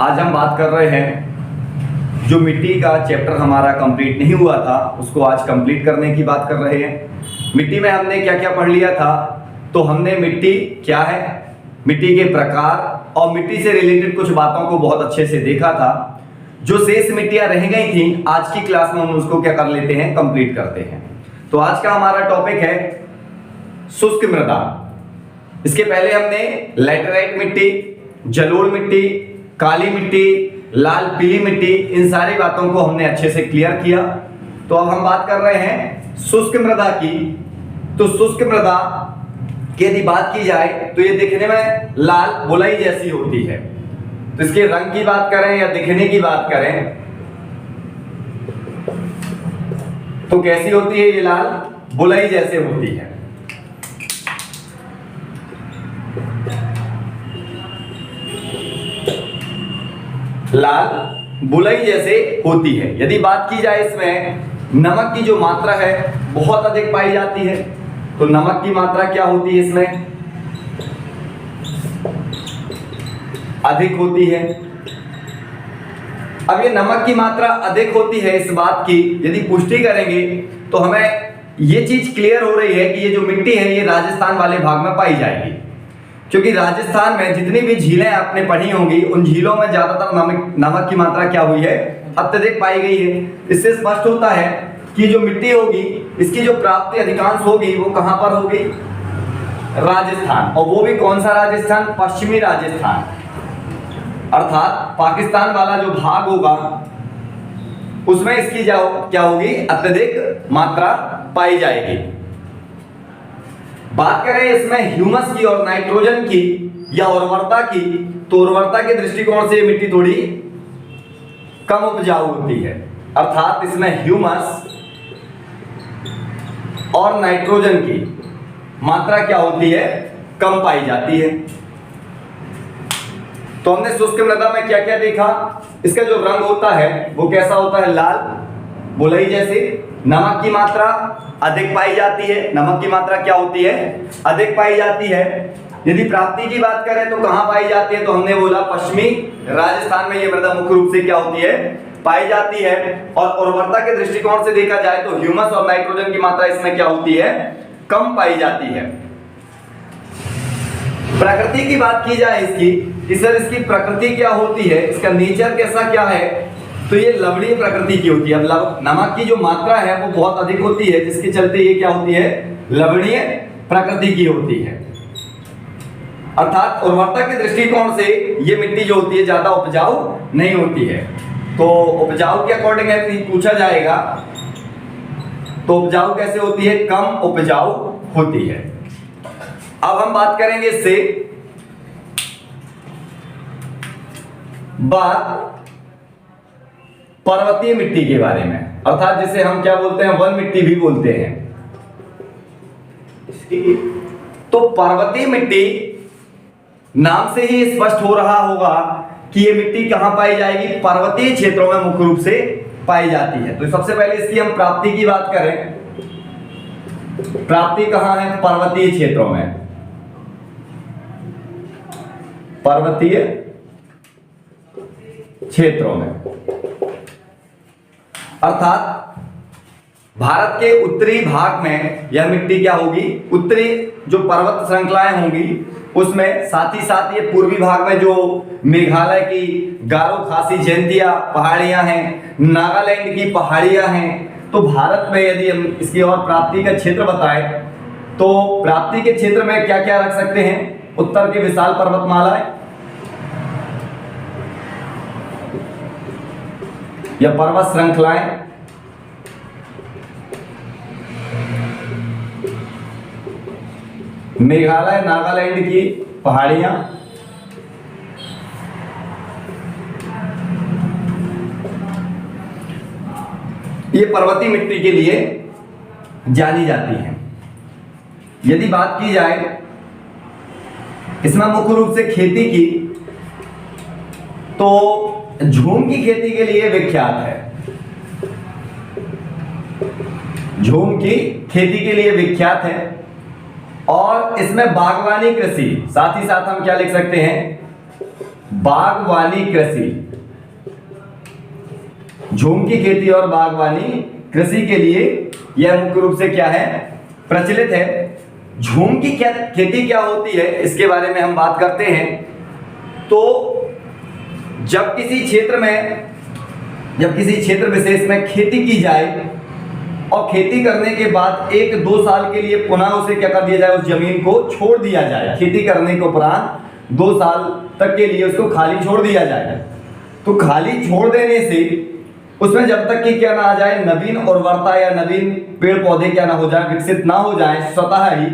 आज हम बात कर रहे हैं जो मिट्टी का चैप्टर हमारा कंप्लीट नहीं हुआ था उसको आज कंप्लीट करने की बात कर रहे हैं। मिट्टी में हमने क्या क्या पढ़ लिया था, तो हमने मिट्टी क्या है, मिट्टी के प्रकार और मिट्टी से रिलेटेड कुछ बातों को बहुत अच्छे से देखा था। जो शेष मिट्टियां रह गई थी आज की क्लास में हम उसको क्या कर लेते हैं, कंप्लीट करते हैं। तो आज का हमारा टॉपिक है शुष्क मृदा। इसके पहले हमने लैटेराइट मिट्टी, जलोढ़ मिट्टी, काली मिट्टी, लाल पीली मिट्टी, इन सारी बातों को हमने अच्छे से क्लियर किया। तो अब हम बात कर रहे हैं शुष्क मृदा की। तो शुष्क मृदा की यदि बात की जाए तो ये दिखने में लाल बोलाई जैसी होती है। तो इसके रंग की बात करें या दिखने की बात करें तो कैसी होती है, ये लाल बोलाई जैसे होती है। लाल बुलाई जैसे होती है। यदि बात की जाए इसमें नमक की जो मात्रा है बहुत अधिक पाई जाती है। तो नमक की मात्रा क्या होती है, इसमें अधिक होती है। अब ये नमक की मात्रा अधिक होती है, इस बात की यदि पुष्टि करेंगे तो हमें ये चीज क्लियर हो रही है कि ये जो मिट्टी है ये राजस्थान वाले भाग में पाई जाएगी, क्योंकि राजस्थान में जितनी भी झीलें आपने पढ़ी होंगी उन झीलों में ज्यादातर नमक की मात्रा क्या हुई है, अत्यधिक पाई गई है। इससे स्पष्ट होता है कि जो मिट्टी होगी इसकी जो प्राप्ति अधिकांश होगी वो कहां पर होगी, राजस्थान। और वो भी कौन सा राजस्थान, पश्चिमी राजस्थान, अर्थात पाकिस्तान वाला जो भाग होगा उसमें इसकी क्या होगी, अत्यधिक मात्रा पाई जाएगी। बात करें इसमें ह्यूमस की और नाइट्रोजन की या उर्वरता की, तो उर्वरता के दृष्टिकोण से मिट्टी थोड़ी कम उपजाऊ होती है। अर्थात इसमें ह्यूमस और नाइट्रोजन की मात्रा क्या होती है, कम पाई जाती है। तो हमने शुष्क मृदा में क्या क्या देखा, इसका जो रंग होता है वो कैसा होता है, लाल बोलाई जैसे। नमक की मात्रा अधिक पाई जाती है, नमक की मात्रा क्या होती है, अधिक पाई जाती है। यदि प्राप्ति की बात करें तो कहां पाई जाती है, तो हमने बोला पश्चिमी राजस्थान में ये मृदा मुख्य रूप से क्या होती है, पाई जाती है। और उर्वरता के दृष्टिकोण से देखा जाए तो ह्यूमस और नाइट्रोजन की मात्रा इसमें क्या होती है, कम पाई जाती है। प्रकृति की बात की जाए इसकी कि सर इसकी प्रकृति क्या होती है, इसका नेचर कैसा क्या है, तो ये लवणीय प्रकृति की होती है। अब नमक की जो मात्रा है वो बहुत अधिक होती है, जिसके चलते ये क्या होती है, लवणीय प्रकृति की होती है। अर्थात उर्वरता के दृष्टिकोण से ये मिट्टी जो होती है ज्यादा उपजाऊ नहीं होती है। तो उपजाऊ के अकॉर्डिंग पूछा जाएगा तो उपजाऊ कैसे होती है, कम उपजाऊ होती है। अब हम बात करेंगे इससे बात पर्वतीय मिट्टी के बारे में, अर्थात जिसे हम क्या बोलते हैं, वन मिट्टी भी बोलते हैं। तो पर्वतीय मिट्टी नाम से ही स्पष्ट हो रहा होगा कि ये मिट्टी कहां पाई जाएगी, पर्वतीय क्षेत्रों में मुख्य रूप से पाई जाती है। तो सबसे पहले इसकी हम प्राप्ति की बात करें, प्राप्ति कहां है, पर्वतीय क्षेत्रों में, पर्वतीय क्षेत्रों में। अर्थात भारत के उत्तरी भाग में यह मिट्टी क्या होगी, उत्तरी जो पर्वत श्रृंखलाएं होंगी उसमें, साथ ही साथ ये पूर्वी भाग में जो मेघालय की गारो खासी जयंतिया पहाड़ियां हैं, नागालैंड की पहाड़ियां हैं। तो भारत में यदि हम इसकी और प्राप्ति का क्षेत्र बताएं तो प्राप्ति के क्षेत्र में क्या क्या रख सकते हैं, उत्तर की विशाल पर्वतमालाएं या पर्वत श्रृंखलाएं, मेघालय नागालैंड की पहाड़ियां, ये पर्वतीय मिट्टी के लिए जानी जाती है। यदि बात की जाए इसमें मुख्य रूप से खेती की, तो झूम की खेती के लिए विख्यात है, झूम की खेती के लिए विख्यात है। और इसमें बागवानी कृषि, साथ ही साथ हम क्या लिख सकते हैं, बागवानी कृषि, झूम की खेती और बागवानी कृषि के लिए यह मुख्य रूप से क्या है, प्रचलित है। झूम की खेती क्या होती है इसके बारे में हम बात करते हैं। तो जब किसी क्षेत्र विशेष में खेती की जाए और खेती करने के बाद 1-2 साल के लिए पुनः उसे क्या कर दिया जाए, उस जमीन को छोड़ दिया जाए। खेती करने के उपरांत 2 साल तक के लिए उसको खाली छोड़ दिया जाए। तो खाली छोड़ देने से उसमें जब तक कि क्या ना आ जाए, नवीन उर्वरता या नवीन पेड़ पौधे क्या ना हो जाए, विकसित ना हो जाए स्वतः ही,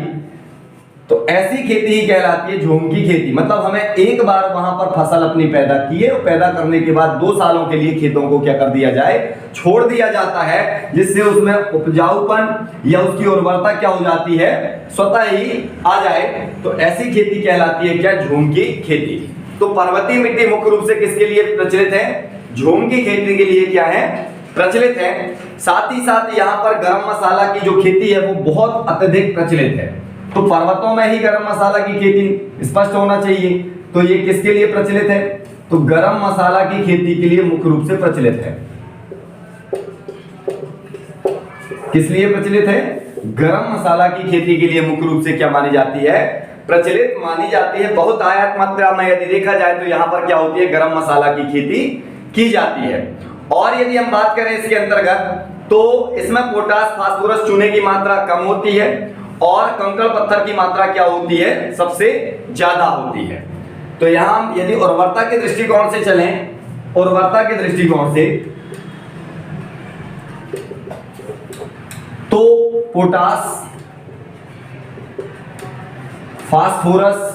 तो ऐसी खेती ही कहलाती है झूम की खेती। मतलब हमें एक बार वहां पर फसल अपनी पैदा की है और पैदा करने के बाद 2 सालों के लिए खेतों को क्या कर दिया जाए, छोड़ दिया जाता है, जिससे उसमें उपजाऊपन या उसकी उर्वरता क्या हो जाती है, स्वतः ही आ जाए। तो ऐसी खेती कहलाती है क्या, झूम की खेती। तो पर्वतीय मिट्टी मुख्य रूप से किसके लिए प्रचलित है, झूम की खेती के लिए क्या है, प्रचलित है। साथ ही साथ यहाँ पर गरम मसाला की जो खेती है वो बहुत अत्यधिक प्रचलित है। तो पर्वतों में ही गरम मसाला की खेती स्पष्ट होना चाहिए। तो ये किसके लिए प्रचलित है, तो गरम मसाला की खेती के लिए मुख्य रूप से प्रचलित है। किस लिए प्रचलित है, गरम मसाला की खेती के लिए मुख्य रूप से क्या मानी जाती है, प्रचलित मानी जाती है। बहुत आयात मात्रा में यदि देखा जाए तो यहाँ पर क्या होती है, गरम मसाला की खेती की जाती है। और यदि हम बात करें इसके अंतर्गत, तो इसमें पोटास, फास्फोरस, चूने की मात्रा कम होती है और कंकड़ पत्थर की मात्रा क्या होती है, सबसे ज्यादा होती है। तो यहां यदि उर्वरता के दृष्टिकोण से चलें, उर्वरता के दृष्टिकोण से, तो पोटास, फास्फोरस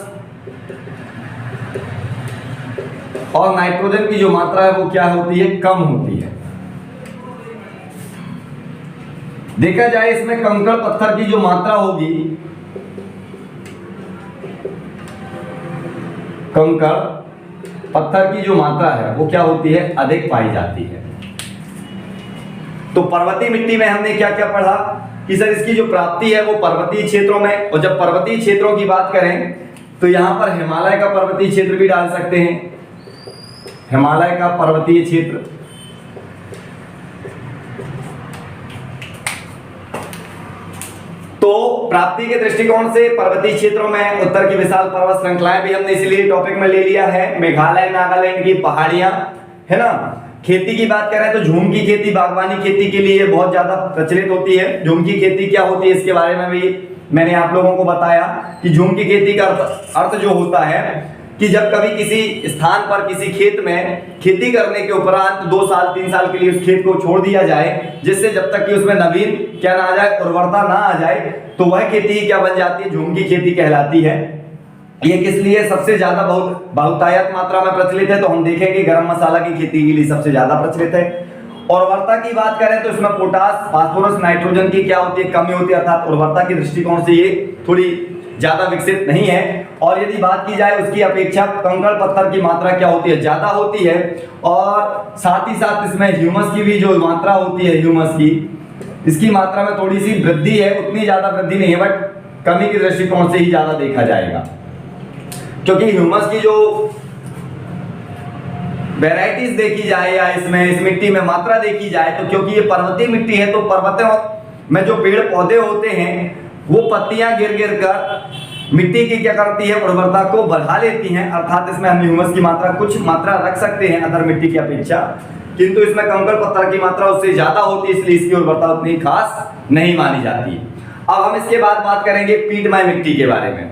और नाइट्रोजन की जो मात्रा है वो क्या होती है, कम होती है। देखा जाए इसमें कंकड़ पत्थर की जो मात्रा होगी, कंकड़ पत्थर की जो मात्रा है वो क्या होती है, अधिक पाई जाती है। तो पर्वतीय मिट्टी में हमने क्या क्या पढ़ा कि सर इसकी जो प्राप्ति है वो पर्वतीय क्षेत्रों में, और जब पर्वतीय क्षेत्रों की बात करें तो यहां पर हिमालय का पर्वतीय क्षेत्र भी डाल सकते हैं, हिमालय का पर्वतीय क्षेत्र। तो प्राप्ति के दृष्टिकोण से पर्वतीय क्षेत्रों में उत्तर की विशाल पर्वत श्रृंखलाएं भी हमने इसलिए टॉपिक में ले लिया है, मेघालय, नागालैंड की पहाड़ियां, है ना। खेती की बात करें तो झूम की खेती बागवानी खेती के लिए बहुत ज्यादा प्रचलित होती है। झूम की खेती क्या होती है इसके बारे में भी मैंने आप लोगों को बताया कि झूम की खेती का अर्थ जो होता है कि जब कभी किसी स्थान पर किसी खेत में खेती करने के उपरांत 2 साल 3 साल के लिए उस खेत को छोड़ दिया जाए, जिससे जब तक कि उसमें नवीन क्या ना आ जाए, उर्वरता ना आ जाए, तो वह खेती क्या बन जाती है, झूम की खेती कहलाती है। ये किस लिए सबसे ज्यादा बहुतायत मात्रा में प्रचलित है, तो हम देखेंगे गरम मसाला की खेती के लिए सबसे ज्यादा प्रचलित है। उर्वरता की बात करें तो इसमें पोटास, फास्फोरस, नाइट्रोजन की क्या होती है, कमी होती है, अर्थात उर्वरता के दृष्टिकोण से ये थोड़ी ज्यादा विकसित नहीं है। और यदि बात की जाए उसकी अपेक्षा कंकड़ पत्थर की मात्रा क्या होती है, ज्यादा होती है। और साथ ही साथ इसमें ह्यूमस की भी जो मात्रा होती है, ह्यूमस की, इसकी मात्रा में थोड़ी सी वृद्धि है, उतनी ज्यादा वृद्धि नहीं है, बट कमी के दृष्टिकोण से ही ज्यादा देखा जाएगा। क्योंकि ह्यूमस की जो वैरायटीज देखी जाए या इसमें इस मिट्टी में मात्रा देखी जाए, तो क्योंकि ये पर्वतीय मिट्टी है तो पर्वतों में जो पेड़ पौधे होते हैं वो पत्तियां गिर गिर कर मिट्टी की क्या करती है, उर्वरता को बढ़ा लेती हैं। अर्थात इसमें हम ह्यूमस की मात्रा कुछ मात्रा रख सकते हैं अदर मिट्टी की अपेक्षा, किंतु इसमें कंकड़ पत्थर की मात्रा उससे ज्यादा होती है, इसलिए इसकी उर्वरता उतनी खास नहीं मानी जाती। अब हम इसके बाद बात करेंगे पीटमय मिट्टी के बारे में।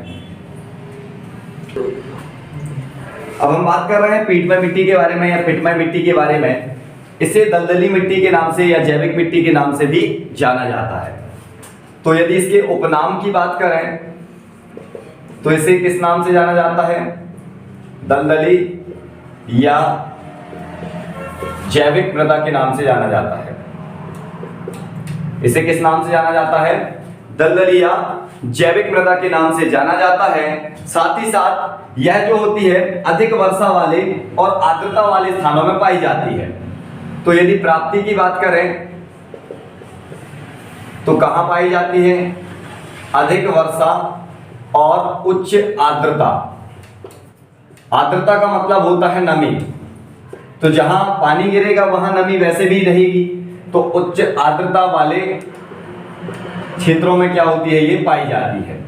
अब हम बात कर रहे हैं पीटमय मिट्टी के बारे में या पिटमय मिट्टी के बारे में। इसे दलदली मिट्टी के नाम से या जैविक मिट्टी के नाम से भी जाना जाता है। तो यदि इसके उपनाम की बात करें तो इसे किस नाम से जाना जाता है, दलदली या जैविक मृदा के नाम से जाना जाता है। इसे किस नाम से जाना जाता है, दलदली या जैविक मृदा के नाम से जाना जाता है। साथ ही साथ यह जो होती है अधिक वर्षा वाले और आर्द्रता वाले स्थानों में पाई जाती है। तो यदि प्राप्ति की बात करें तो कहां पाई जाती है, अधिक वर्षा और उच्च आर्द्रता, आर्द्रता का मतलब होता है नमी, तो जहां पानी गिरेगा वहां नमी वैसे भी रहेगी, तो उच्च आर्द्रता वाले क्षेत्रों में क्या होती है, ये पाई जाती है।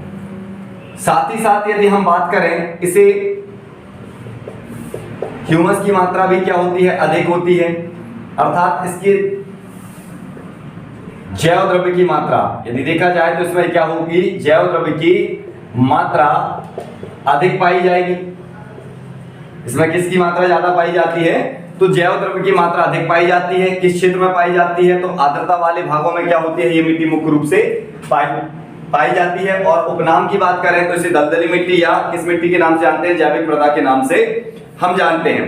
साथ ही साथ यदि हम बात करें इसे ह्यूमस की मात्रा भी क्या होती है, अधिक होती है, अर्थात इसकी जैव द्रव्य की मात्रा यदि देखा जाए तो इसमें क्या होगी, जैव द्रव्य की मात्रा अधिक पाई जाएगी। इसमें किसकी मात्रा ज्यादा पाई जाती है, तो जैव द्रव्य की मात्रा अधिक पाई जाती है। किस क्षेत्र में पाई जाती है, तो आर्द्रता वाले भागों में क्या होती है, ये मिट्टी मुख्य रूप से पाई जाती है। और उपनाम की बात करें तो इसे दलदली मिट्टी या किस मिट्टी के नाम से जानते हैं, जैविक मृदा के नाम से हम जानते हैं।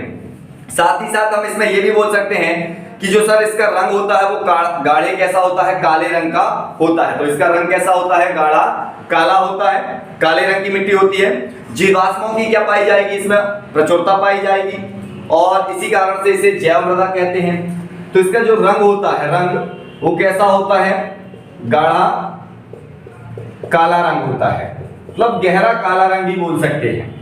साथ ही साथ हम इसमें ये भी बोल सकते हैं कि जो सर इसका रंग होता है वो गाढ़े कैसा होता है, काले रंग का होता है। तो इसका रंग कैसा होता है, गाढ़ा काला होता है, काले रंग की मिट्टी होती है। जीवाश्मों की क्या पाई जाएगी, इसमें प्रचुरता पाई जाएगी और इसी कारण से इसे जैव मृदा कहते हैं। तो इसका जो रंग होता है, रंग वो कैसा होता है, गाढ़ा काला रंग होता है, मतलब गहरा काला रंग भी बोल सकते हैं।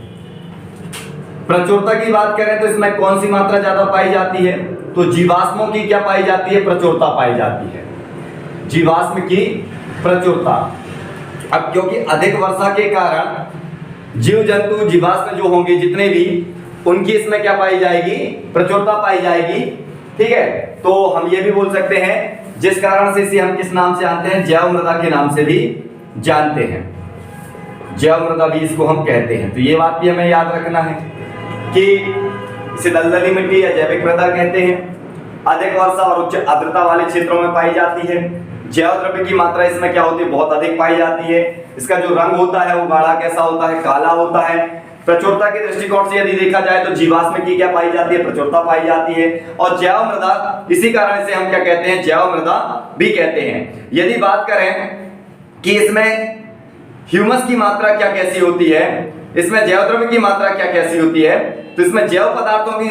प्रचुरता की बात करें तो इसमें कौन सी मात्रा ज्यादा पाई जाती है, तो जीवाश्मों की क्या पाई जाती है, प्रचुरता पाई जाती है, जीवाश्म की प्रचुरता। अब क्योंकि अधिक वर्षा के कारण जीव जंतु जीवाश्म जो होंगे जितने भी, उनकी इसमें क्या पाई जाएगी, प्रचुरता पाई जाएगी। ठीक है, तो हम ये भी बोल सकते हैं जिस कारण से इसे हम किस नाम से जानते हैं, जैव मृदा के नाम से भी जानते हैं, जैव मृदा भी इसको हम कहते हैं। तो ये बात भी हमें याद रखना है कि इसे दलदली मिट्टी या जैविक मृदा कहते हैं। अधिक वर्षा और उच्च आर्द्रता वाले क्षेत्रों में पाई जाती है। जैव द्रव्य की मात्रा इसमें क्या होती है, बहुत अधिक पाई जाती है। इसका जो रंग होता है वो गाढ़ा कैसा होता है, काला होता है। प्रचुरता के दृष्टिकोण से यदि देखा जाए तो जीवाश्म की क्या पाई जाती है, प्रचुरता पाई जाती है। और जैव मृदा, इसी कारण से हम क्या कहते हैं, जैव मृदा भी कहते हैं। यदि बात करें कि इसमें ह्यूमस की मात्रा क्या कैसी होती है, इसमें जैव द्रव्य की मात्रा क्या कैसी होती है, तो इसमें जैव पदार्थों की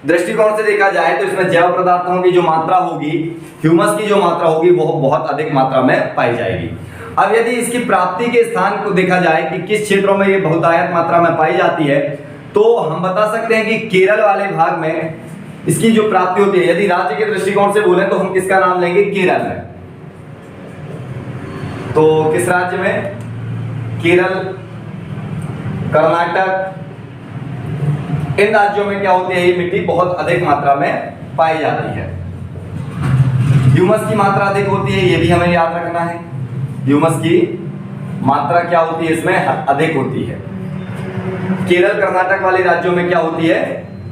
दृष्टिकोण से देखा जाए तो इसमें जैव पदार्थों की जो मात्रा होगी, ह्यूमस की जो मात्रा होगी, वो बहुत अधिक मात्रा में पाई जाएगी। अब यदि इसकी प्राप्ति के स्थान को देखा जाए कि किस क्षेत्रों में ये बहुतायत मात्रा में पाई जाती है, तो हम बता सकते हैं कि केरल वाले भाग में इसकी जो प्राप्ति होती है। यदि राज्य के दृष्टिकोण से बोले तो हम किसका नाम लेंगे, केरल में। तो किस राज्य में, केरल, कर्नाटक, इन राज्यों में क्या होती है, ये मिट्टी बहुत अधिक मात्रा में पाई जाती है। ह्यूमस की मात्रा अधिक होती है, ये भी हमें याद रखना है। ह्यूमस की मात्रा क्या होती है, इसमें अधिक होती है। केरल, कर्नाटक वाले राज्यों में क्या होती है,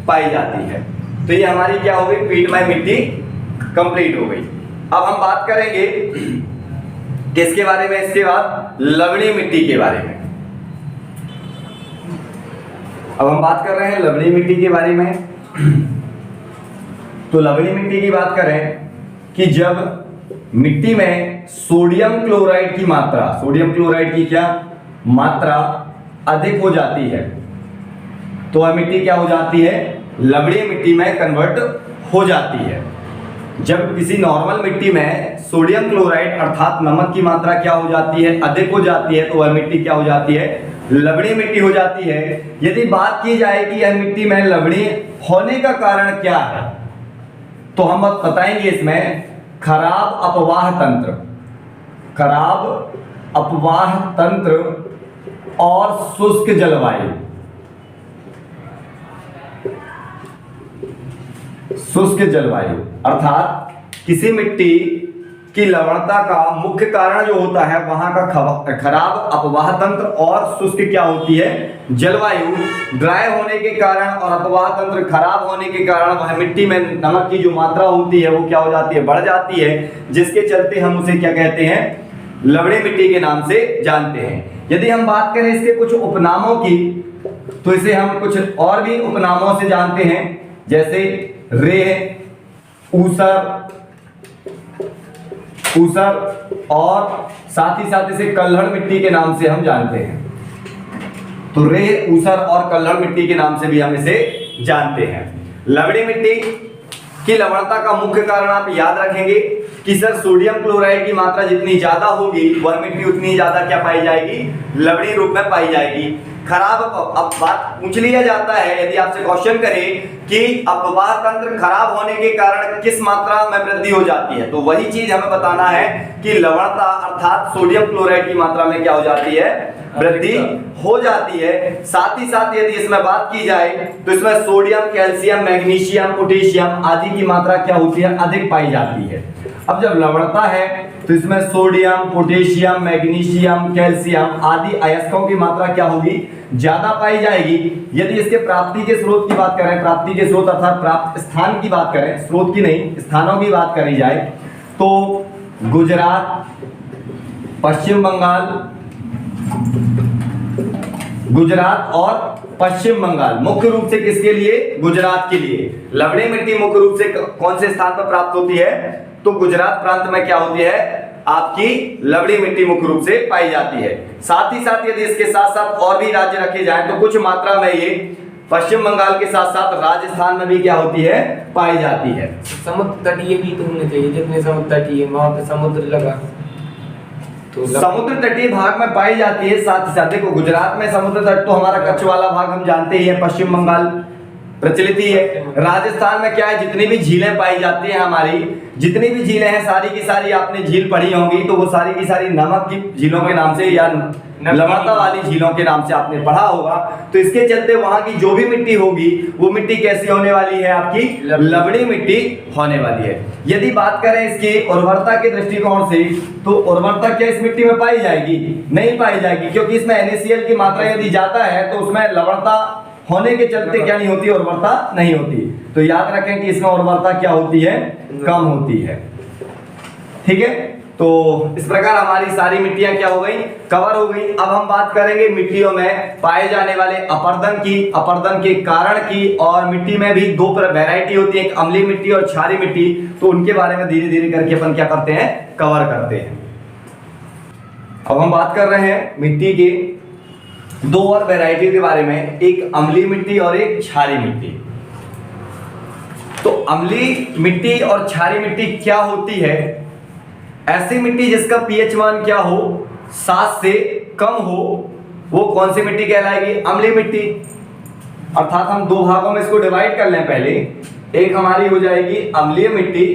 पाई जाती है। तो ये हमारी क्या हो गई, पीटमय मिट्टी कंप्लीट हो गई। अब हम बात करेंगे किसके बारे में, इसके बाद लवणीय मिट्टी के बारे में। अब हम बात कर रहे हैं लवणीय मिट्टी के बारे में। तो लवणीय मिट्टी की बात करें कि जब मिट्टी में सोडियम क्लोराइड की मात्रा, सोडियम क्लोराइड की क्या मात्रा अधिक हो जाती है, तो वह मिट्टी क्या हो जाती है, लवणीय मिट्टी में कन्वर्ट हो जाती है। जब किसी नॉर्मल मिट्टी में सोडियम क्लोराइड अर्थात नमक की मात्रा क्या हो जाती है, अधिक हो जाती है, तो वह मिट्टी क्या हो जाती है, लवणीय मिट्टी हो जाती है। यदि बात की जाए कि यह मिट्टी में लवणीय होने का कारण क्या है, तो हम बताएंगे इसमें खराब अपवाह तंत्र, खराब अपवाह तंत्र और शुष्क जलवायु। शुष्क जलवायु अर्थात किसी मिट्टी की लवणता का मुख्य कारण जो होता है वहां का खराब अपवाह तंत्र और शुष्क क्या होती है, जलवायु। ड्राई होने के कारण और अपवाह तंत्र खराब होने के कारण वह मिट्टी में नमक की जो मात्रा होती है वो क्या हो जाती है, बढ़ जाती है, जिसके चलते हम उसे क्या कहते हैं, लवणीय मिट्टी के नाम से जानते हैं। यदि हम बात करें इसके कुछ उपनामों की, तो इसे हम कुछ और भी उपनामों से जानते हैं, जैसे रेह, ऊसर और साथ ही साथ इसे कल्हड़ मिट्टी के नाम से हम जानते हैं। तो रेह, ऊसर और कल्हड़ मिट्टी के नाम से भी हम इसे जानते हैं। लवणीय मिट्टी की लवणता का मुख्य कारण आप याद रखेंगे कि सर सोडियम क्लोराइड की मात्रा जितनी ज्यादा होगी वह मिट्टी उतनी ज्यादा क्या पाई जाएगी, लवणीय रूप में पाई जाएगी। खराब अब बात पूछ लिया जाता है, यदि आपसे क्वेश्चन करे कि अपवाह तंत्र खराब होने के कारण किस मात्रा में वृद्धि हो जाती है, तो वही चीज हमें बताना है कि लवणता अर्थात सोडियम क्लोराइड की मात्रा में क्या हो जाती है, वृद्धि हो जाती है। साथ ही साथ यदि इसमें बात की जाए तो इसमें सोडियम, कैल्शियम, मैग्नीशियम, पोटेशियम आदि की मात्रा क्या होती है, अधिक पाई जाती है। अब जब लवणता है तो इसमें सोडियम, पोटेशियम, मैग्नीशियम, कैल्शियम आदि अयस्कों की मात्रा क्या होगी, ज्यादा पाई जाएगी। यदि इसके प्राप्ति के स्रोत की बात करें, प्राप्ति के स्रोत अर्थात प्राप्त स्थान की बात करें, स्रोत की नहीं स्थानों की बात करी जाए तो गुजरात, पश्चिम बंगाल, गुजरात और पश्चिम बंगाल मुख्य रूप से किसके लिए, गुजरात के लिए लवणीय मिट्टी मुख्य रूप से कौन से स्थान पर प्राप्त होती है, तो गुजरात प्रांत में क्या होती है, आपकी लवणीय मिट्टी मुख्य रूप से पाई जाती है। साथ ही साथ यदि इसके साथ साथ और भी राज्य रखे जाएं तो कुछ मात्रा में ये पश्चिम बंगाल के साथ साथ राजस्थान में भी क्या होती है, पाई जाती है। समुद्र तटीय भी तो होने चाहिए, जितने समुद्र तटीय वहां पे समुद्र लगा तो समुद्र तटीय भाग में पाई जाती है। साथ ही साथ देखो गुजरात में समुद्र तट तो हमारा कच्छ वाला भाग हम जानते ही है, पश्चिम बंगाल प्रचलित ही है। राजस्थान में क्या है, जितनी भी झीलें पाई जाती है, हमारी जितनी भी झीलें हैं सारी की सारी आपने झील पढ़ी होंगी, तो वो सारी की सारी नमक की झीलों के नाम से या लवणता वाली झीलों के नाम से आपने पढ़ा होगा। तो इसके चलते वहां की जो भी मिट्टी होगी वो मिट्टी कैसी होने वाली है, आपकी लवणीय मिट्टी होने वाली है। यदि बात करें इसकी उर्वरता के दृष्टिकोण से तो उर्वरता क्या इस मिट्टी में पाई जाएगी, नहीं पाई जाएगी, क्योंकि इसमें NaCl की मात्रा यदि जाता है तो उसमें लवणता होने के चलते क्या नहीं होती, उर्वरता नहीं होती। तो याद रखें कि इसमें उर्वरता क्या होती है, कम होती है। ठीक है, तो इस प्रकार हमारी सारी मिट्टियां क्या हो गई, कवर हो गई। अब हम बात करेंगे मिट्टियों में पाए जाने वाले अपरदन की, अपरदन के कारण की, और मिट्टी में भी दो वैरायटी होती है, एक अम्लीय मिट्टी और क्षारीय मिट्टी। तो उनके बारे में धीरे धीरे करके अपन क्या करते हैं, कवर करते हैं। अब हम बात कर रहे हैं मिट्टी के दो और वैरायटी के बारे में, एक अम्लीय मिट्टी और एक क्षारीय मिट्टी। तो अम्लीय मिट्टी और क्षारीय मिट्टी क्या होती है, ऐसी मिट्टी जिसका पीएच मान क्या हो, 7 से कम हो, वो कौन सी मिट्टी कहलाएगी, अम्लीय मिट्टी। अर्थात हम दो भागों में इसको डिवाइड कर लें, पहले एक हमारी हो जाएगी अम्लीय मिट्टी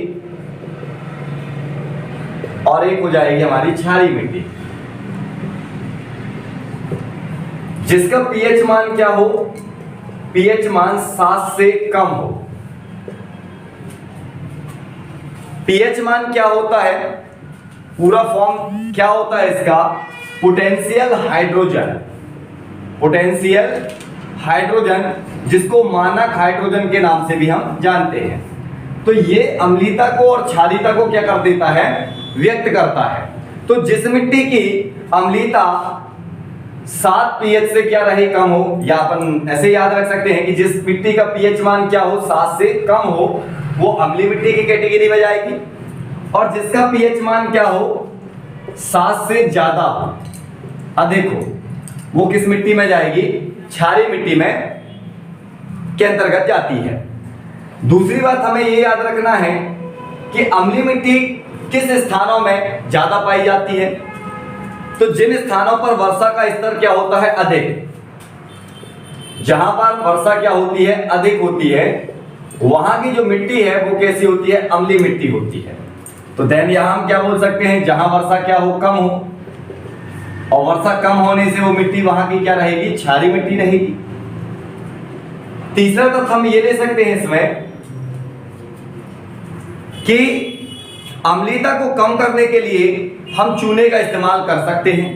और एक हो जाएगी हमारी क्षारीय मिट्टी। जिसका पीएच मान क्या हो, पीएच मान 7 से कम हो। पीएच मान क्या होता है, पूरा फॉर्म क्या होता है इसका, पोटेंशियल हाइड्रोजन, पोटेंशियल हाइड्रोजन, जिसको मानक हाइड्रोजन के नाम से भी हम जानते हैं। तो ये अम्लीयता को और क्षारीयता को क्या कर देता है, व्यक्त करता है। तो जिस मिट्टी की अम्लीयता 7 पीएच से क्या रहे, कम हो, या अपन ऐसे याद रख सकते हैं कि जिस मिट्टी का पीएच मान क्या हो, 7 से कम हो, वो अम्लीय मिट्टी की कैटेगरी में जाएगी। और जिसका पीएच मान क्या हो, 7 से ज्यादा हो, अधिक हो, वो किस मिट्टी में जाएगी, क्षारीय मिट्टी में के अंतर्गत जाती है। दूसरी बात हमें ये याद रखना है कि अम्लीय मिट्टी किस स्थानों में ज्यादा पाई जाती है। तो जिन स्थानों पर वर्षा का स्तर क्या होता है, अधिक, जहां पर वर्षा क्या होती है, अधिक होती है, वहां की जो मिट्टी है वो कैसी होती है, अम्लीय मिट्टी होती है। तो देन यहां हम क्या बोल सकते हैं, जहां वर्षा क्या हो, कम हो, और वर्षा कम होने से वो मिट्टी वहां की क्या रहेगी, क्षारीय मिट्टी रहेगी। तीसरा तथ्य हम ये ले सकते हैं इसमें कि अम्लीयता को कम करने के लिए हम चूने का इस्तेमाल कर सकते हैं।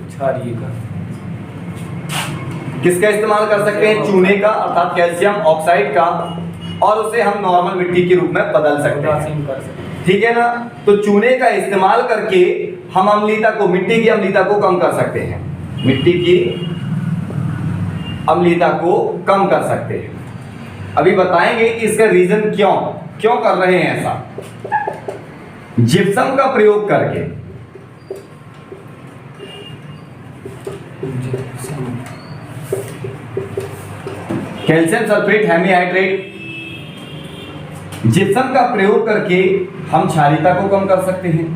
क्षारीय का, किसका इस्तेमाल कर सकते हैं, चूने का, अर्थात कैल्शियम ऑक्साइड का, और उसे हम नॉर्मल मिट्टी के रूप में बदल सकते हैं। ठीक है ना, तो चूने का इस्तेमाल करके हम अम्लीयता को, मिट्टी की अम्लीयता को कम कर सकते हैं, मिट्टी की अम्लीयता को कम कर सकते हैं। अभी बताएंगे कि इसका रीजन क्यों क्यों कर रहे हैं ऐसा। जिप्सम का प्रयोग करके, कैल्शियम सल्फेट हेमीहाइड्रेट, जिप्सम का प्रयोग करके हम क्षारीयता को कम कर सकते हैं।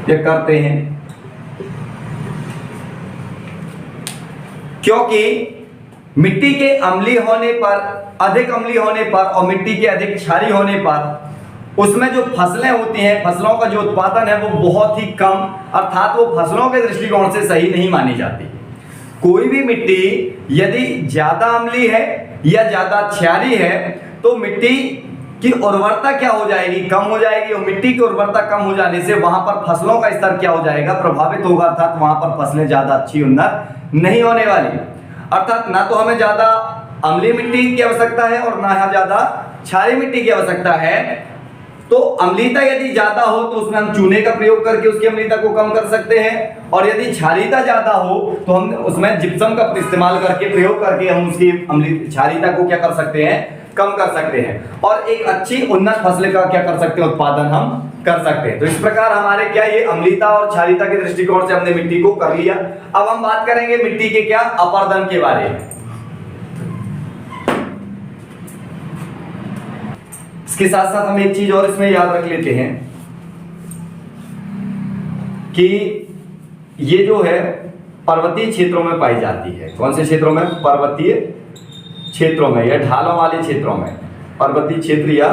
ये करते हैं। क्योंकि मिट्टी के अम्लीय होने पर, अधिक अम्लीय होने पर और मिट्टी के अधिक क्षारीय होने पर उसमें जो फसलें होती हैं, फसलों का जो उत्पादन है वो बहुत ही कम, अर्थात वो फसलों के दृष्टिकोण से सही नहीं मानी जाती। कोई भी मिट्टी यदि ज्यादा अम्लीय है या ज्यादा क्षारीय है तो मिट्टी की उर्वरता क्या हो जाएगी, कम हो जाएगी, और मिट्टी की उर्वरता कम हो जाने से वहां पर फसलों का स्तर क्या हो जाएगा, प्रभावित होगा, अर्थात वहां पर फसलें ज्यादा अच्छी उन्नत नहीं होने वाली। अर्थात ना तो हमें ज्यादा अम्लीय मिट्टी की आवश्यकता है और ना ही ज्यादा क्षारीय मिट्टी की आवश्यकता है। तो अम्लीयता यदि ज्यादा हो तो उसमें हम चूने का प्रयोग करके उसकी अम्लीयता को कम कर सकते हैं, और यदि क्षारीयता ज्यादा हो तो हम उसमें जिप्सम का इस्तेमाल करके, प्रयोग करके हम उसकी क्षारीयता को क्या कर सकते हैं, कम कर सकते हैं, और एक अच्छी उन्नत फसल का क्या कर सकते हैं, उत्पादन हम कर सकते हैं। तो इस प्रकार हमारे क्या ये अम्लीयता और क्षारीयता के दृष्टिकोण से हमने मिट्टी को कर लिया। अब हम बात करेंगे मिट्टी के क्या अपरदन के बारे में। इसके साथ साथ हम एक चीज और इसमें याद रख लेते हैं कि ये जो है पर्वतीय क्षेत्रों में पाई जाती है। कौन से क्षेत्रों में? पर्वतीय क्षेत्रों में या ढालों वाले क्षेत्रों में। पर्वतीय क्षेत्र या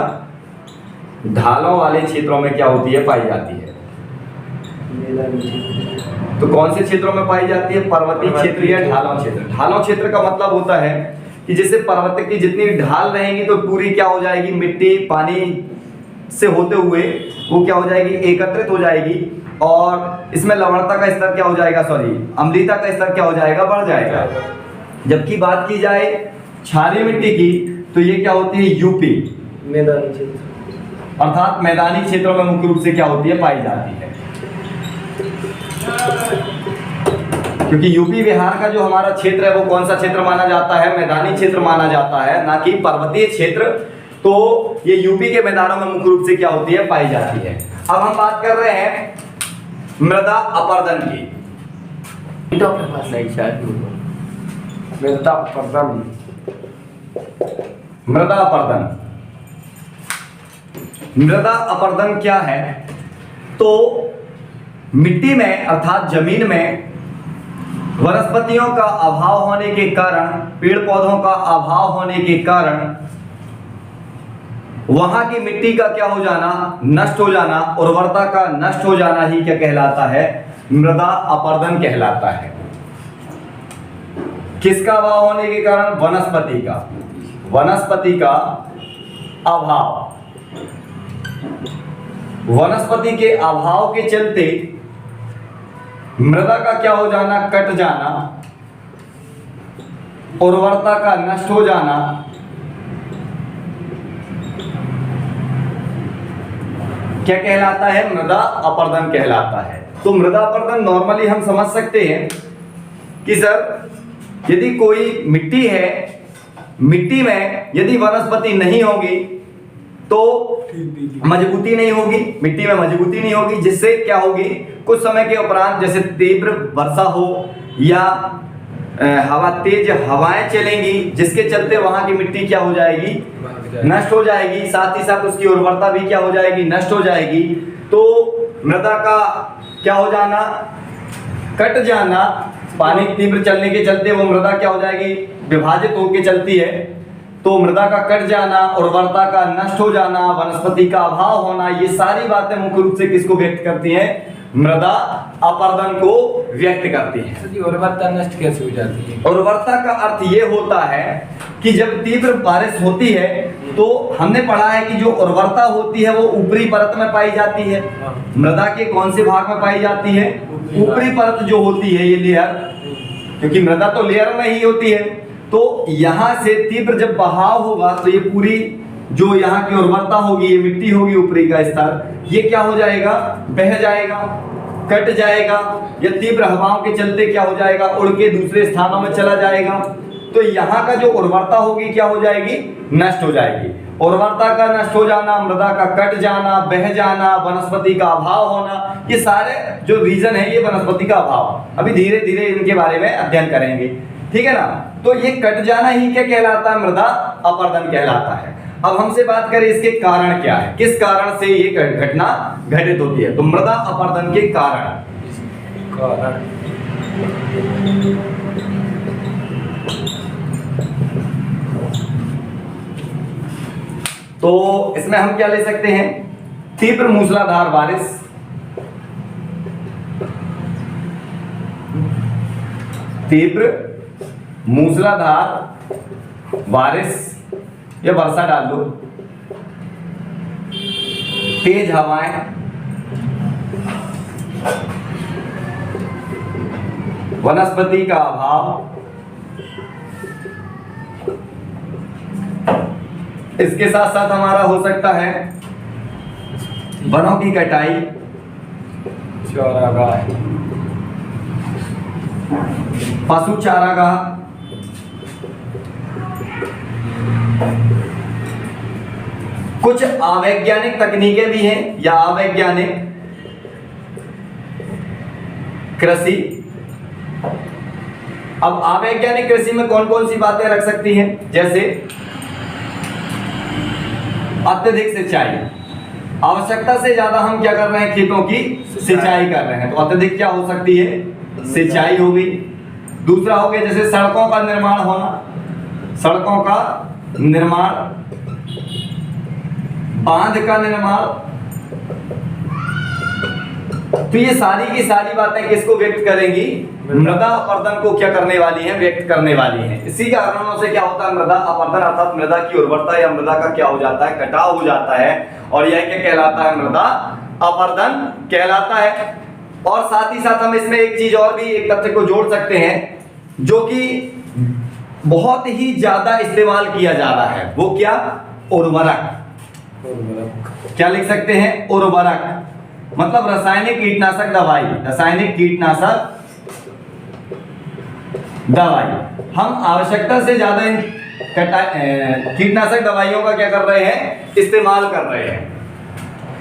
ढालों वाले क्षेत्रों में क्या होती है, पाई जाती है। तो कौन से क्षेत्रों में पाई जाती है? पर्वतीय क्षेत्र या ढालों क्षेत्र। ढालों क्षेत्र का मतलब होता है कि जैसे पर्वत की जितनी ढाल रहेंगी तो पूरी क्या हो जाएगी, मिट्टी पानी से होते हुए वो क्या हो जाएगी, एकत्रित हो जाएगी, और इसमें लवणता का स्तर क्या हो जाएगा, अम्लीयता का स्तर क्या हो जाएगा, बढ़ जाएगा। जबकि बात की जाए क्षारीय मिट्टी की तो ये क्या होती है, यूपी, मैदानी क्षेत्र, अर्थात मैदानी क्षेत्रों में मुख्य रूप से क्या होती है, पाई जाती है। क्योंकि यूपी बिहार का जो हमारा क्षेत्र है वो कौन सा क्षेत्र माना जाता है, मैदानी क्षेत्र माना जाता है, ना कि पर्वतीय क्षेत्र। तो ये यूपी के मैदानों में मुख्य रूप से क्या होती है, पाई जाती है। अब हम बात कर रहे हैं मृदा अपरदन की। मृदा अपरदन, मृदा अपरदन, मृदा अपरदन क्या है? तो मिट्टी में अर्थात जमीन में वनस्पतियों का अभाव होने के कारण, पेड़ पौधों का अभाव होने के कारण वहां की मिट्टी का क्या हो जाना, नष्ट हो जाना, उर्वरता का नष्ट हो जाना ही क्या कहलाता है, मृदा अपरदन कहलाता है। किसका अभाव होने के कारण? वनस्पति का, वनस्पति का अभाव। वनस्पति के अभाव के चलते मृदा का क्या हो जाना, कट जाना, उर्वरता का नष्ट हो जाना, क्या कहलाता है, मृदा अपरदन कहलाता है। तो मृदा अपरदन नॉर्मली हम समझ सकते हैं कि सर यदि कोई मिट्टी है, मिट्टी में यदि वनस्पति नहीं होगी तो मजबूती नहीं होगी, मिट्टी में मजबूती नहीं होगी, जिससे क्या होगी, कुछ समय के उपरांत जैसे तीव्र वर्षा हो या हवा, तेज हवाएं चलेंगी, जिसके चलते वहां की मिट्टी क्या हो जाएगी, नष्ट हो जाएगी, साथ ही साथ उसकी उर्वरता भी क्या हो जाएगी, नष्ट हो जाएगी। तो मृदा का क्या हो जाना, कट जाना, पानी तीव्र चलने के चलते वो मृदा क्या हो जाएगी, विभाजित होकर चलती है। तो मृदा का कट जाना, उर्वरता का नष्ट हो जाना, वनस्पति का अभाव होना, ये सारी बातें मुख्य रूप से किसको व्यक्त करती हैं, मृदा अपरदन को व्यक्त करती है। उर्वरता नष्ट कैसे हो जाती है? उर्वरता का अर्थ ये होता है कि जब तीव्र बारिश होती है तो हमने पढ़ा है कि जो उर्वरता होती है वो ऊपरी परत में पाई जाती है। मृदा के कौन से भाग में पाई जाती है, ऊपरी परत जो होती है, ये लेयर, क्योंकि मृदा तो लेयर में ही होती है। तो यहाँ से तीव्र जब बहाव होगा तो ये पूरी जो यहाँ की उर्वरता होगी, ये मिट्टी होगी, ऊपरी का स्तर, ये क्या हो जाएगा, बह जाएगा, कट जाएगा, या तीव्र हवाओं के चलते क्या हो जाएगा, उड़ के दूसरे स्थानों में चला जाएगा। तो यहाँ का जो उर्वरता होगी क्या हो जाएगी, नष्ट हो जाएगी। उर्वरता का नष्ट हो जाना, मृदा का कट जाना, बह जाना, वनस्पति का अभाव होना, ये सारे जो रीजन है ये वनस्पति का अभाव। अभी धीरे धीरे इनके बारे में अध्ययन करेंगे, ठीक है ना। तो ये कट जाना ही क्या कहलाता है, मृदा अपरदन कहलाता है। अब हमसे बात करें इसके कारण क्या है, किस कारण से ये घटना घटित होती है। तो मृदा अपरदन के कारण तो इसमें हम क्या ले सकते हैं, तीव्र मूसलाधार बारिश, तीव्र मूसलाधार बारिश या वर्षा डाल दो, तेज हवाएं, वनस्पति का अभाव, इसके साथ साथ हमारा हो सकता है वनों की कटाई, चारागाह, पशु चारागाह, कुछ अवैज्ञानिक तकनीकें भी हैं या अवैज्ञानिक कृषि। अब अवैज्ञानिक कृषि में कौन कौन सी बातें रख सकती हैं, जैसे अत्यधिक सिंचाई, आवश्यकता से ज्यादा हम क्या कर रहे हैं, खेतों की सिंचाई कर रहे हैं, तो अत्यधिक क्या हो सकती है, सिंचाई होगी। दूसरा हो गया जैसे सड़कों का निर्माण होना, सड़कों का निर्माण, बांध का निर्माण। तो ये सारी की सारी बातें किसको व्यक्त करेंगी, मृदा अपरदन को क्या करने वाली हैं, व्यक्त करने वाली हैं। इसी कारणों से क्या होता है, मृदा अपरदन अर्थात मृदा की उर्वरता या मृदा का क्या हो जाता है, कटाव हो जाता है, और यह क्या कहलाता है, मृदा अपरदन कहलाता है। और साथ ही साथ हम इसमें एक चीज और भी, एक तथ्य को जोड़ सकते हैं जो कि बहुत ही ज्यादा इस्तेमाल किया जा रहा है, वो क्या, उर्वरक। क्या लिख सकते हैं, उर्वरक, मतलब रासायनिक कीटनाशक दवाई, रासायनिक कीटनाशक दवाई। हम आवश्यकता से ज्यादा इन कीटनाशक दवाइयों का क्या कर रहे हैं, इस्तेमाल कर रहे हैं,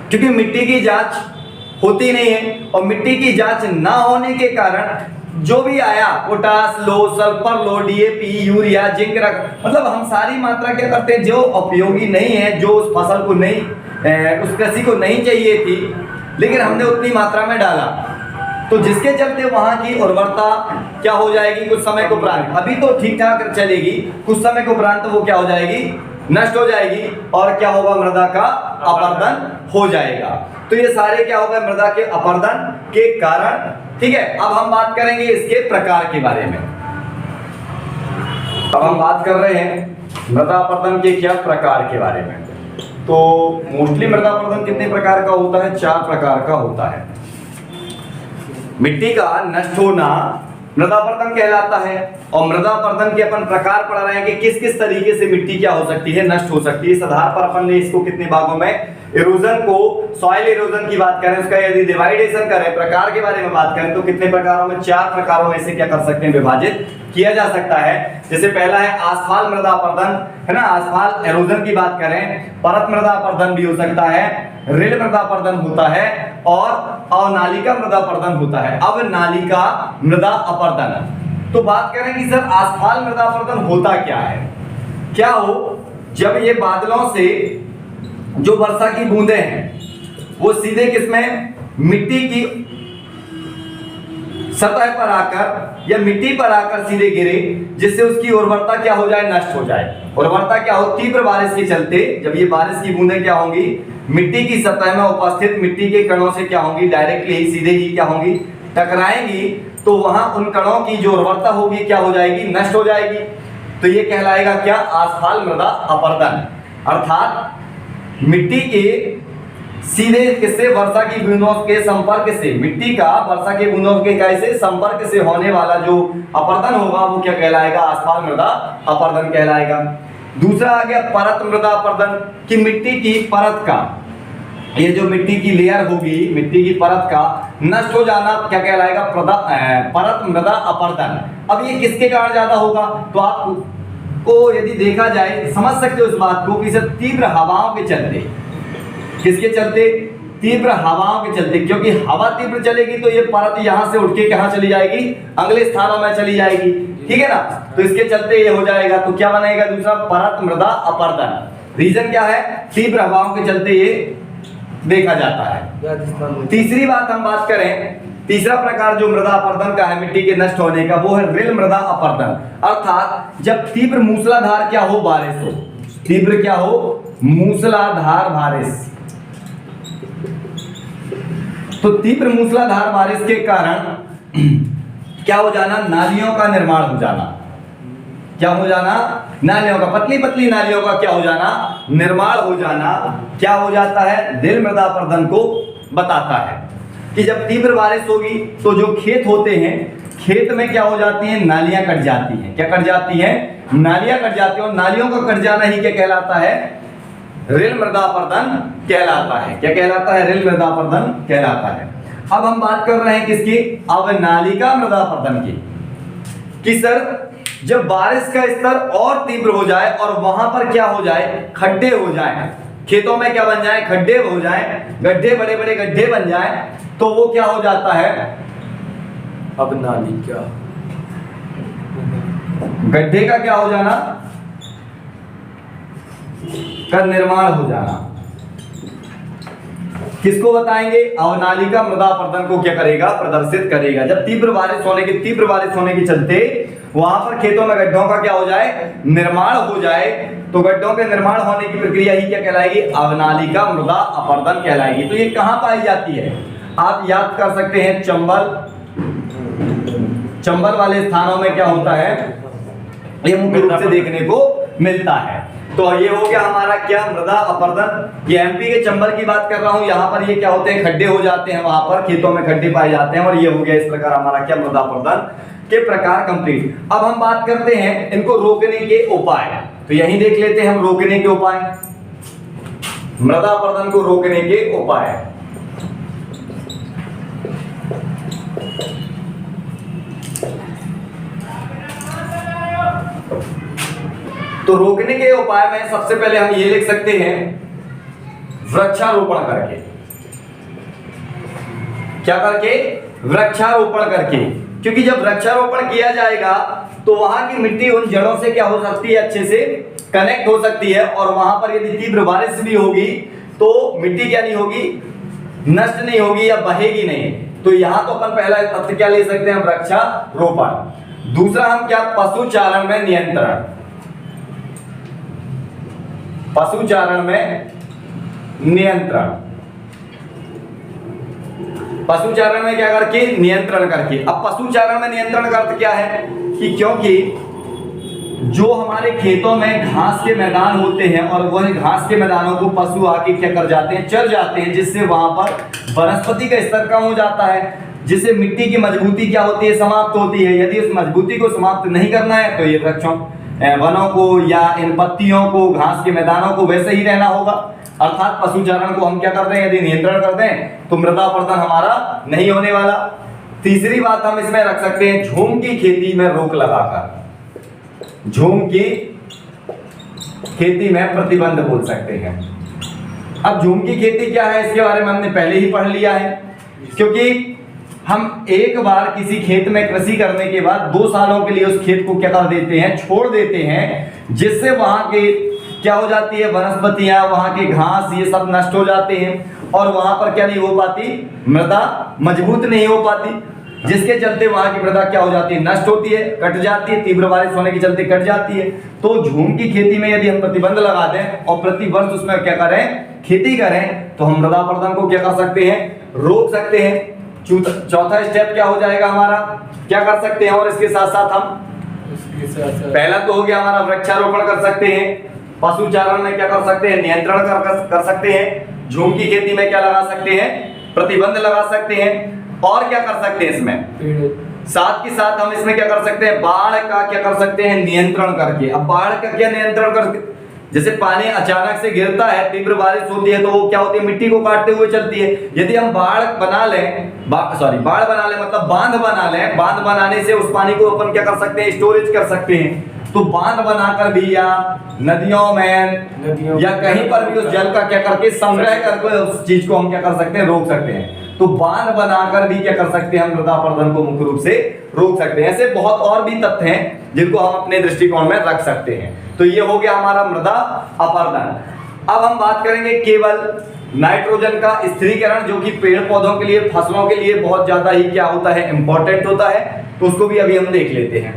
क्योंकि मिट्टी की जांच होती नहीं है, और मिट्टी की जांच ना होने के कारण जो भी आया, पोटास लो, सल्फर लो, डीएपी, यूरिया, जिंक मतलब हम सारी मात्रा क्या करते हैं, जो उपयोगी नहीं है, जो उस फसल को नहीं, उस कृषि को नहीं चाहिए थी, लेकिन हमने उतनी मात्रा में डाला, तो जिसके चलते वहां की उर्वरता क्या हो जाएगी, कुछ समय को उपरांत, अभी तो ठीक ठाक चलेगी, कुछ समय को उपरांत वो क्या हो जाएगी, नष्ट हो जाएगी, और क्या होगा, मृदा का अपरदन हो जाएगा। तो ये सारे क्या होगा, मृदा के अपरदन के कारण। ठीक है, अब हम बात करेंगे इसके प्रकार के बारे में। अब हम बात कर रहे हैं मृदा अपरदन के क्या प्रकार के बारे में। तो मोस्टली मृदा अपरदन कितने प्रकार का होता है, 4 प्रकार का होता है। मिट्टी का नष्ट होना मृदा अपरदन कहलाता है, और मृदा अपरदन के अपन प्रकार पढ़ रहे हैं कि किस किस तरीके से मिट्टी क्या हो सकती है, नष्ट हो सकती है। इस आधार पर अपन ने इसको कितने भागों में, इरोजन को, सॉइल इरोजन की बात करें, उसका यदि डिवाइडेशन करें, प्रकार के बारे में बात करें, तो कितने प्रकारों में, 4 प्रकारों में से क्या कर सकते हैं, विभाजित किया जा सकता है। जैसे पहला है आसफाल मृदा अपरदन, है ना, आसफाल इरोजन की बात करें, परत मृदा अपरदन भी हो सकता है, रेल मृदा अपरदन होता है, और अवनालिका मृदा अपरदन होता है। अवनालिका मृदा अपरदन, तो बात करें कि सर आसफाल मृदा अपरदन होता क्या है। क्या हो, जब ये बादलों से जो वर्षा की बूंदें हैं वो सीधे किसमें, मिट्टी की सतह पर आकर या मिट्टी पर आकर सीधे गिरे, जिससे उसकी उर्वरता क्या हो जाए, नष्ट हो जाए। उर्वरता क्या हो, तीव्र बारिश के चलते जब ये बारिश की बूंदें क्या होंगी, मिट्टी की सतह में उपस्थित मिट्टी के कणों से क्या होंगी, डायरेक्टली ही, सीधे ही क्या होंगी, टकराएंगी, तो वहां उन कणों की जो उर्वरता होगी क्या हो जाएगी, नष्ट हो जाएगी। तो ये कहलाएगा क्या, आसफाल मृदा अपरदन। अर्थात मिट्टी के सीधे किससे, वर्षा की बूंदों के संपर्क से, मिट्टी का वर्षा के बूंदों के कैसे संपर्क से होने वाला जो अपरदन होगा वो क्या कहलाएगा, आसफाल मृदा अपरदन कहलाएगा। दूसरा आ गया परत मृदा अपरदन, कि मिट्टी की परत का, ये जो मिट्टी की लेयर होगी, मिट्टी की परत का नष्ट हो जाना क्या कहलाएगा, परत मृदा अपरदन। अब ये किसके कारण ज्यादा होगा, तो आपको यदि देखा जाए समझ सकते हो इस बात को कि सर तीव्र हवाओं के चलते, किसके चलते, तीव्र हवाओं के चलते, क्योंकि हवा तीव्र चलेगी तो ये परत यहां से उठ के कहां चली जाएगी, अगले स्थानों में चली जाएगी, ठीक है ना। तो इसके चलते ये हो जाएगा, तो क्या बनेगा दूसरा, परत मृदा अपरदन। रीजन क्या है, तीव्र हवाओं के चलते ये देखा जाता है। तीसरी बात हम बात करें, तीसरा प्रकार जो मृदा अपरदन का है मिट्टी के नष्ट होने का, वो है रिल मृदा अपरदन। अर्थात जब तीव्र मूसलाधार क्या हो, बारिश हो, तीव्र क्या हो, मूसलाधार बारिश। तो तीव्र मूसलाधार बारिश के कारण क्या हो जाना, नालियों का निर्माण हो जाना। क्या हो जाना, नालियों का, पतली पतली नालियों का क्या हो जाना, निर्माण हो जाना। क्या हो जाता है, रेल मृदा अपरदन को बताता है कि जब तीव्र बारिश होगी तो जो खेत होते हैं, खेत में क्या हो जाती हैं, नालियां कट जाती हैं। क्या कट जाती हैं, नालियां कट जाती हैं। और नालियों का कट जाना ही क्या कहलाता है, रेल मृदा अपरदन कहलाता है। क्या कहलाता है, रेल मृदा अपरदन कहलाता है। अब हम बात कर रहे हैं किसकी, अवनालिका मृदा अपरदन की, कि सर जब बारिश का स्तर और तीव्र हो जाए और वहां पर क्या हो जाए, खड्डे हो जाए, खेतों में क्या बन जाए, खड्डे हो जाए, गड्ढे, बड़े बड़े गड्ढे बन जाए, तो वो क्या हो जाता है, अवनालिका, गड्ढे का क्या हो जाना, का निर्माण हो जाना। किसको बताएंगे, अवनालिका मृदा अपरदन को क्या करेगा, प्रदर्शित करेगा। जब तीव्र बारिश होने के चलते वहां पर खेतों में गड्ढों का क्या हो जाए, निर्माण हो जाए, तो गड्ढों के निर्माण होने की प्रक्रिया ही क्या कहलाएगी, अवनालिका मृदा अपरदन कहलाएगी। तो ये कहां पाई जाती है, आप याद कर सकते हैं, चंबल वाले स्थानों में क्या होता है, ये मुख्य रूप से देखने को मिलता है। तो ये हो गया हमारा क्या, मृदा अपरदन। ये एमपी के चंबल की बात कर रहा हूं, यहाँ पर ये क्या होते हैं, खड्डे हो जाते हैं, वहां पर खेतों में खड्डे पाए जाते हैं। और ये हो गया इस प्रकार हमारा क्या, मृदा अपरदन के प्रकार कंप्लीट। अब हम बात करते हैं इनको रोकने के उपाय। तो यही देख लेते हैं हम रोकने के उपाय, मृदा अपरदन को रोकने के उपाय। तो रोकने के उपाय में सबसे पहले हम ये लिख सकते हैं, वृक्षारोपण करके। क्या करके, वृक्षारोपण करके। क्योंकि जब वृक्षारोपण किया जाएगा तो वहां की मिट्टी उन जड़ों से क्या हो सकती है, अच्छे से कनेक्ट हो सकती है। और वहां पर यदि तीव्र बारिश भी होगी तो मिट्टी क्या नहीं होगी, नष्ट नहीं होगी या बहेगी नहीं। तो यहां तो अपन पहला तथ्य क्या ले सकते हैं, वृक्षारोपण। दूसरा हम क्या, पशुचारण में नियंत्रण। पशुचारण में नियंत्रण, पशुचारण में क्या करके, नियंत्रण करके। अब पशुचारण में नियंत्रण का अर्थ क्या है कि क्योंकि जो हमारे खेतों में घास के मैदान होते हैं और वह घास के मैदानों को पशु आके क्या कर जाते हैं, चर जाते हैं, जिससे वहां पर वनस्पति का स्तर कम हो जाता है, जिससे मिट्टी की मजबूती क्या होती है, समाप्त होती है। यदि उस मजबूती को समाप्त नहीं करना है तो ये वृक्षों, वनों को या इन पत्तियों को, घास के मैदानों को वैसे ही रहना होगा। अर्थात पशुचारण को हम क्या कर दें, यदि नियंत्रण कर दें तो मृदा अपरदन हमारा नहीं होने वाला। तीसरी बात हम इसमें रख सकते हैं, झूम की खेती में रोक लगाकर। झूम की खेती में प्रतिबंध बोल सकते हैं। अब झूम की खेती क्या है, इसके बारे में हमने पहले ही पढ़ लिया है। क्योंकि हम एक बार किसी खेत में कृषि करने के बाद 2 सालों के लिए उस खेत को क्या कर देते हैं, छोड़ देते हैं, जिससे वहां के क्या हो जाती है, वनस्पतियां, वहां के घास, ये सब नष्ट हो जाते हैं और वहां पर क्या नहीं हो पाती, मृदा मजबूत नहीं हो पाती, जिसके चलते वहां की मृदा क्या हो जाती है, नष्ट होती है, कट जाती है, तीव्र बारिश होने के चलते कट जाती है। तो झूम की खेती में यदि हम प्रतिबंध लगा दें और प्रति वर्ष उसमें क्या करें, खेती करें, तो हम मृदा अपरदन को क्या कर सकते हैं, रोक सकते हैं। चौथा स्टेप क्या हो जाएगा हमारा, क्या कर सकते हैं, और इसके साथ साथ हम पहला तो हो गया हमारा वृक्षारोपण कर सकते हैं, पशुचारण में क्या कर सकते हैं, नियंत्रण कर सकते हैं, झूम की खेती में क्या लगा सकते हैं, प्रतिबंध लगा सकते हैं, और क्या कर सकते हैं इसमें, साथ के साथ हम इसमें क्या कर सकते हैं, बाढ़ का क्या कर सकते हैं, नियंत्रण करके। अब बाढ़ का क्या नियंत्रण करके, जैसे पानी अचानक से गिरता है, तीव्र बारिश होती है तो वो क्या होती है, मिट्टी को काटते हुए चलती है। यदि हम बाढ़ बना लें मतलब बांध बना लें, बांध बनाने से उस पानी को अपन क्या कर सकते हैं, स्टोरेज कर सकते हैं। तो बांध बनाकर भी या नदियों में या कहीं पर भी उस जल का क्या करके संग्रह करके उस चीज को हम क्या कर सकते हैं, रोक सकते हैं। तो बांध बनाकर भी क्या कर सकते हैं, हम मृदा अपरदन को मुख्य रूप से रोक सकते हैं। ऐसे बहुत और भी तथ्य हैं जिनको हम अपने दृष्टिकोण में रख सकते हैं। तो ये हो गया हमारा मृदा अपरदन। अब हम बात करेंगे केवल नाइट्रोजन का स्थिरीकरण, जो कि पेड़ पौधों के लिए, फसलों के लिए बहुत ज्यादा ही क्या होता है, इंपॉर्टेंट होता है। तो उसको भी अभी हम देख लेते हैं।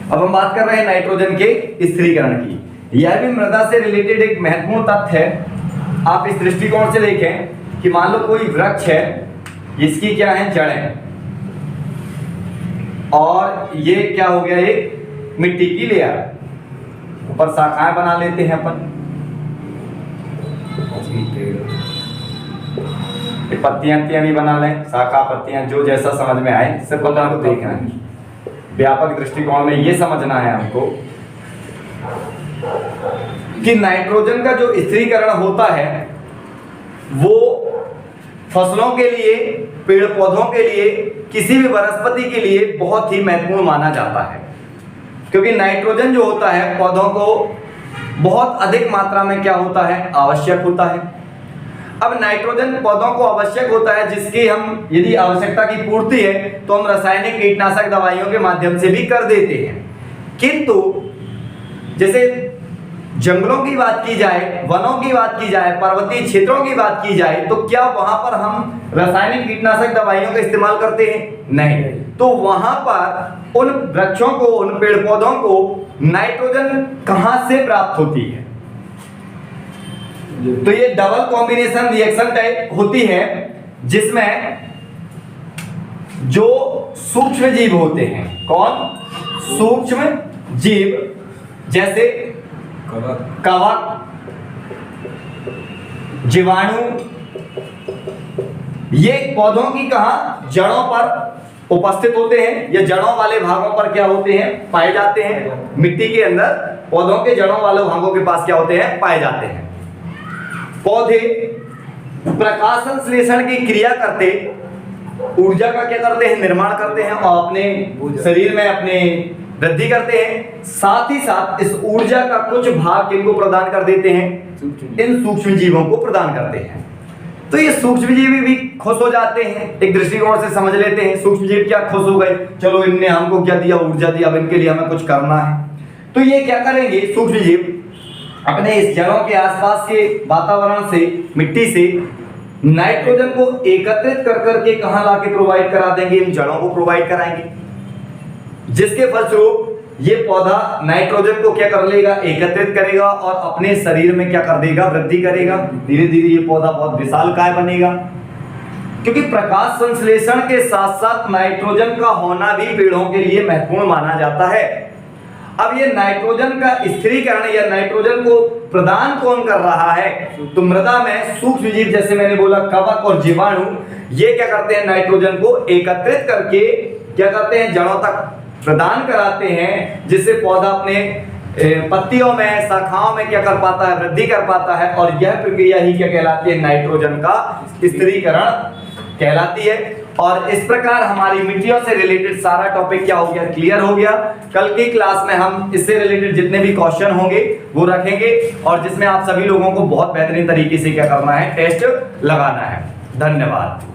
अब हम बात कर रहे हैं नाइट्रोजन के स्थिरीकरण की, यह भी मृदा से रिलेटेड एक महत्वपूर्ण तथ्य है। आप इस दृष्टिकोण से देखें कि मान लो कोई वृक्ष है, इसकी क्या है जड़ें, और ये क्या हो गया एक मिट्टी की लेयर, ऊपर शाखाएं बना लेते हैं अपन, पत्तियां भी बना लें, शाखा पत्तियां जो जैसा समझ में आए, सब पता को देखना है। व्यापक दृष्टिकोण में ये समझना है हमको कि नाइट्रोजन का जो स्थिरीकरण होता है वो फसलों के लिए, पेड़ पौधों के लिए, किसी भी वनस्पति के लिए बहुत ही महत्वपूर्ण माना जाता है, क्योंकि नाइट्रोजन जो होता है पौधों को बहुत अधिक मात्रा में क्या होता है, आवश्यक होता है। अब नाइट्रोजन पौधों को आवश्यक होता है, जिसकी हम यदि आवश्यकता की पूर्ति है तो हम रासायनिक कीटनाशक दवाइयों के माध्यम से भी कर देते हैं। किंतु जैसे जंगलों की बात की जाए, वनों की बात की जाए, पर्वतीय क्षेत्रों की बात की जाए, तो क्या वहां पर हम रासायनिक कीटनाशक दवाइयों का इस्तेमाल करते हैं? नहीं। तो वहां पर उन वृक्षों को, उन पेड़ पौधों को नाइट्रोजन कहां से प्राप्त होती है? तो ये डबल कॉम्बिनेशन रिएक्शन टाइप होती है, जिसमें जो सूक्ष्म जीव होते हैं, कौन? सूक्ष्म जीव, जैसे कवक, जीवाणु, ये पौधों की कहां जड़ों पर उपस्थित होते हैं, या जड़ों वाले भागों पर क्या होते हैं, पाए जाते हैं। मिट्टी के अंदर पौधों के जड़ों वाले भागों के पास क्या होते हैं, पाए जाते हैं। पौधे प्रकाश संश्लेषण की क्रिया करते ऊर्जा का क्या करते हैं, निर्माण करते हैं, और अपने शरीर में अपने वृद्धि करते हैं। साथ ही साथ इस ऊर्जा का कुछ भाग किनको प्रदान कर देते हैं, इन सूक्ष्म जीवों को प्रदान करते हैं। तो ये सूक्ष्म जीव भी खुश हो जाते हैं, एक दृष्टिकोण से समझ लेते हैं। सूक्ष्म जीव क्या खुश हो गए, चलो इनने हमको क्या दिया, ऊर्जा दिया, अब इनके लिए हमें कुछ करना है। तो ये क्या करेंगे, सूक्ष्म जीव अपने इस जड़ों के आसपास के वातावरण से, मिट्टी से नाइट्रोजन को एकत्रित कर करके कहां लाके प्रोवाइड करा देंगे, इन जड़ों को प्रोवाइड कराएंगे, जिसके फलस्वरूप ये पौधा नाइट्रोजन को क्या कर लेगा, एकत्रित करेगा और अपने शरीर में क्या कर देगा, वृद्धि करेगा। धीरे धीरे ये पौधा बहुत विशालकाय बनेगा, क्योंकि प्रकाश संश्लेषण के साथ साथ नाइट्रोजन का होना भी पेड़ों के लिए महत्वपूर्ण माना जाता है। अब ये नाइट्रोजन का स्थिरीकरण या नाइट्रोजन को प्रदान कौन कर रहा है, तो मृदा में सूक्ष्म जीव, जैसे मैंने बोला कवक और जीवाणु, ये क्या करते हैं, नाइट्रोजन को एकत्रित करके क्या करते हैं, जड़ों तक प्रदान कराते हैं, जिससे पौधा अपने पत्तियों में, शाखाओं में क्या कर पाता है, वृद्धि कर पाता है। और यह प्रक्रिया ही क्या कहलाती है, नाइट्रोजन का स्थिरीकरण कहलाती है। और इस प्रकार हमारी मिट्टियों से रिलेटेड सारा टॉपिक क्या हो गया, क्लियर हो गया। कल की क्लास में हम इससे रिलेटेड जितने भी क्वेश्चन होंगे वो रखेंगे, और जिसमें आप सभी लोगों को बहुत बेहतरीन तरीके से क्या करना है, टेस्ट लगाना है। धन्यवाद।